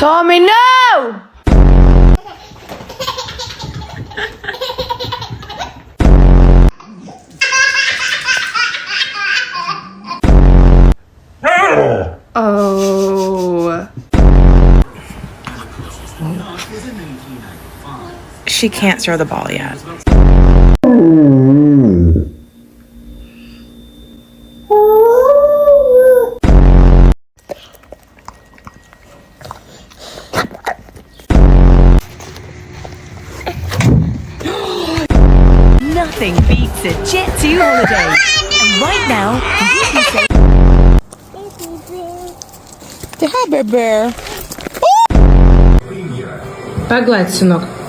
Tommy, no! Oh. She can't throw the ball yet. Nothing beats a Jet 2 holiday. And right now, you can say... Say hi, Bear Bear. Погладь, сынок.